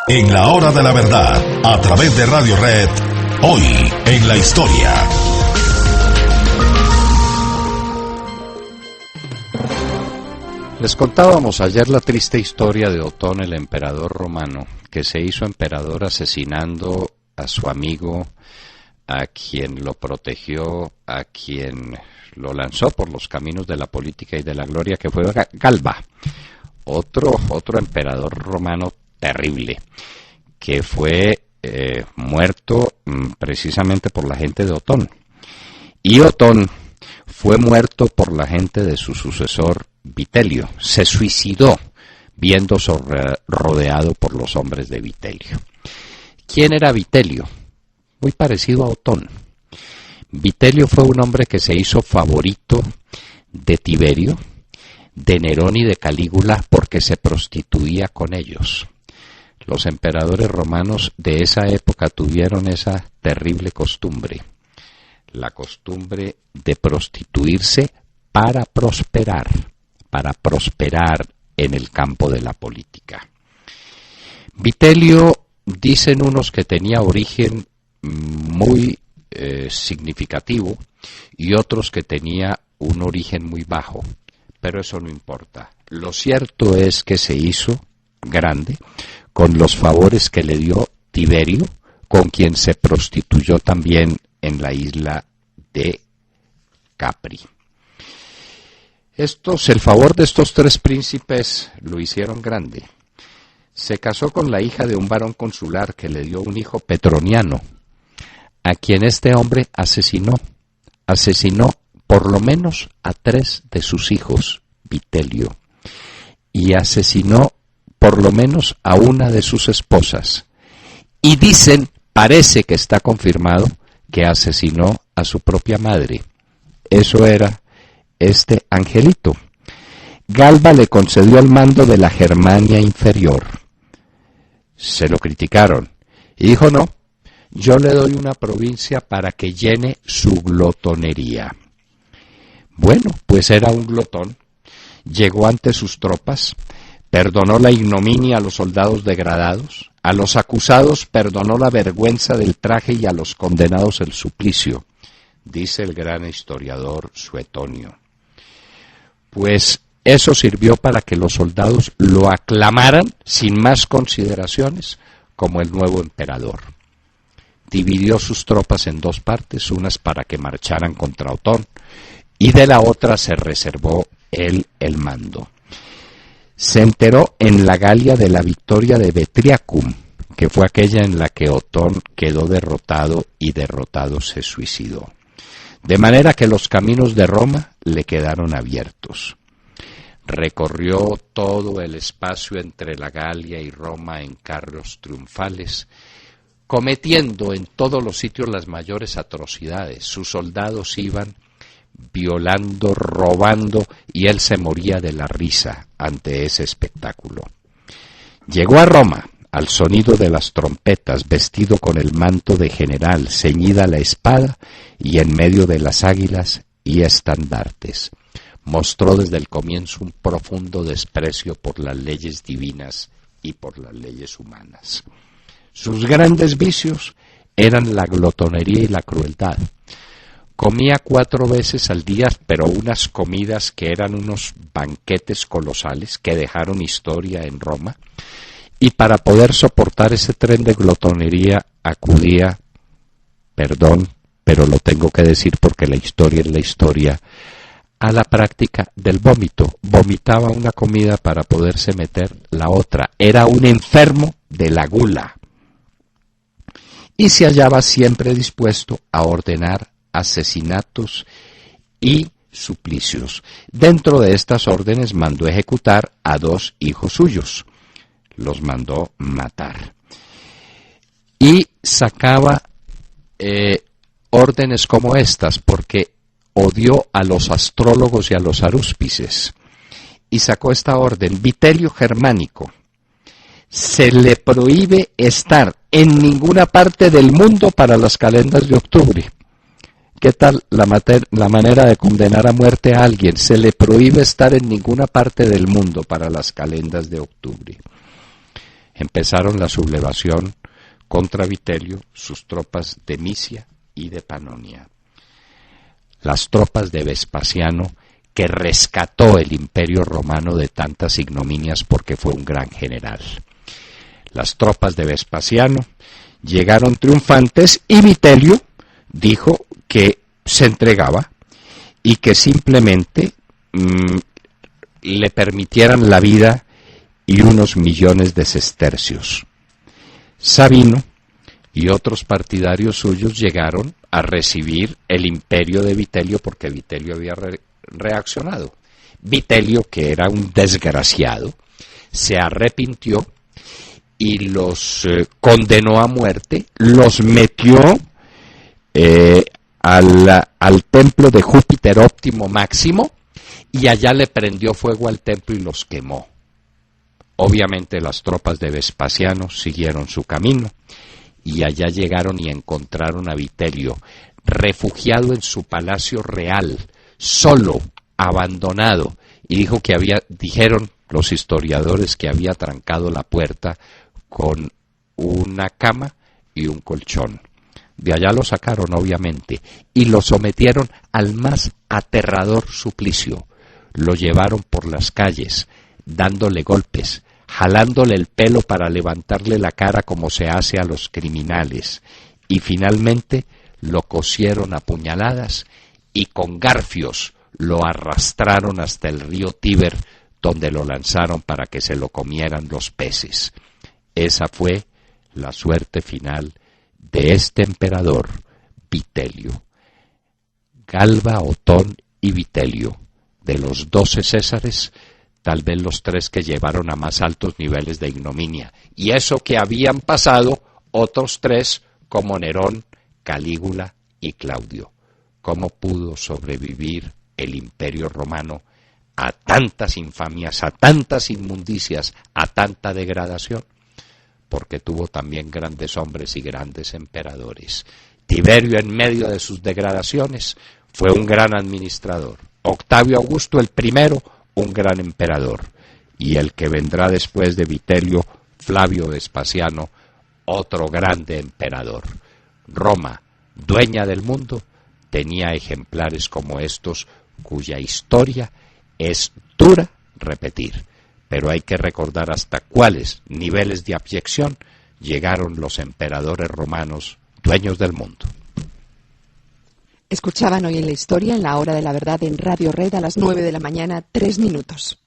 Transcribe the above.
En la hora de la verdad, a través de Radio Red, hoy en la historia. Les contábamos ayer la triste historia de Otón, el emperador romano, que se hizo emperador asesinando a su amigo, a quien lo protegió, a quien lo lanzó por los caminos de la política y de la gloria, que fue Galba, otro emperador romano terrible, que fue muerto precisamente por la gente de Otón. Y Otón fue muerto por la gente de su sucesor Vitelio. Se suicidó viéndose rodeado por los hombres de Vitelio. ¿Quién era Vitelio? Muy parecido a Otón. Vitelio fue un hombre que se hizo favorito de Tiberio, de Nerón y de Calígula porque se prostituía con ellos. Los emperadores romanos de esa época tuvieron esa terrible costumbre, la costumbre de prostituirse para prosperar en el campo de la política. Vitelio, dicen unos que tenía origen muy significativo y otros que tenía un origen muy bajo, pero eso no importa. Lo cierto es que se hizo grande con los favores que le dio Tiberio, con quien se prostituyó también en la isla de Capri. El favor de estos tres príncipes lo hicieron grande. Se casó con la hija de un varón consular que le dio un hijo Petroniano, a quien este hombre asesinó por lo menos a 3 de sus hijos, Vitelio, y asesinó por lo menos a una de sus esposas. Y dicen, parece que está confirmado, que asesinó a su propia madre. Eso era este Angelito. Galba le concedió el mando de la Germania inferior. Se lo criticaron y dijo: no, yo le doy una provincia para que llene su glotonería. Bueno, pues era un glotón. Llegó ante sus tropas, perdonó la ignominia a los soldados degradados, a los acusados perdonó la vergüenza del traje y a los condenados el suplicio, dice el gran historiador Suetonio. Pues eso sirvió para que los soldados lo aclamaran sin más consideraciones como el nuevo emperador. Dividió sus tropas en 2 partes, unas para que marcharan contra Otón y de la otra se reservó él el mando. Se enteró en la Galia de la victoria de Betriacum, que fue aquella en la que Otón quedó derrotado y derrotado se suicidó. De manera que los caminos de Roma le quedaron abiertos. Recorrió todo el espacio entre la Galia y Roma en carros triunfales, cometiendo en todos los sitios las mayores atrocidades. Sus soldados iban violando, robando, y él se moría de la risa ante ese espectáculo. Llegó a Roma al sonido de las trompetas, vestido con el manto de general, ceñida la espada y en medio de las águilas y estandartes. Mostró desde el comienzo un profundo desprecio por las leyes divinas y por las leyes humanas. Sus grandes vicios eran la glotonería y la crueldad. Comía 4 veces al día, pero unas comidas que eran unos banquetes colosales que dejaron historia en Roma, y para poder soportar ese tren de glotonería acudía, perdón, pero lo tengo que decir porque la historia es la historia, a la práctica del vómito. Vomitaba una comida para poderse meter la otra. Era un enfermo de la gula. Y se hallaba siempre dispuesto a ordenar asesinatos y suplicios. Dentro de estas órdenes mandó ejecutar a 2 hijos suyos. Los mandó matar. Y sacaba órdenes como estas porque odió a los astrólogos y a los arúspices. Y sacó esta orden: Vitelio Germánico, se le prohíbe estar en ninguna parte del mundo para las calendas de octubre. ¿Qué tal la manera de condenar a muerte a alguien? Se le prohíbe estar en ninguna parte del mundo para las calendas de octubre. empezaron la sublevación contra Vitelio, sus tropas de Misia y de Panonia. Las tropas de Vespasiano, que rescató el Imperio Romano de tantas ignominias porque fue un gran general. Las tropas de Vespasiano llegaron triunfantes y Vitelio dijo que se entregaba y que simplemente le permitieran la vida y unos millones de sestercios. Sabino y otros partidarios suyos llegaron a recibir el imperio de Vitelio porque Vitelio había reaccionado. Vitelio, que era un desgraciado, se arrepintió y los condenó a muerte, los metió al templo de Júpiter Óptimo Máximo y allá le prendió fuego al templo y los quemó. Obviamente las tropas de Vespasiano siguieron su camino y allá llegaron y encontraron a Vitelio refugiado en su palacio real, solo, abandonado, y dijo que dijeron los historiadores que había trancado la puerta con una cama y un colchón. De allá lo sacaron, obviamente, y lo sometieron al más aterrador suplicio. Lo llevaron por las calles, dándole golpes, jalándole el pelo para levantarle la cara como se hace a los criminales, y finalmente lo cosieron a puñaladas y con garfios lo arrastraron hasta el río Tíber, donde lo lanzaron para que se lo comieran los peces. Esa fue la suerte final de este emperador, Vitelio. Galba, Otón y Vitelio, de los 12 Césares, tal vez los 3 que llevaron a más altos niveles de ignominia. Y eso que habían pasado otros 3 como Nerón, Calígula y Claudio. ¿Cómo pudo sobrevivir el Imperio Romano a tantas infamias, a tantas inmundicias, a tanta degradación? Porque tuvo también grandes hombres y grandes emperadores. Tiberio, en medio de sus degradaciones, fue un gran administrador. Octavio Augusto, el primero, un gran emperador. Y el que vendrá después de Vitelio, Flavio Vespasiano, otro grande emperador. Roma, dueña del mundo, tenía ejemplares como estos, cuya historia es dura repetir. Pero hay que recordar hasta cuáles niveles de abyección llegaron los emperadores romanos dueños del mundo. Escuchaban hoy en la historia, en la hora de la verdad, en Radio Red a las 9 de la mañana, 3 minutos.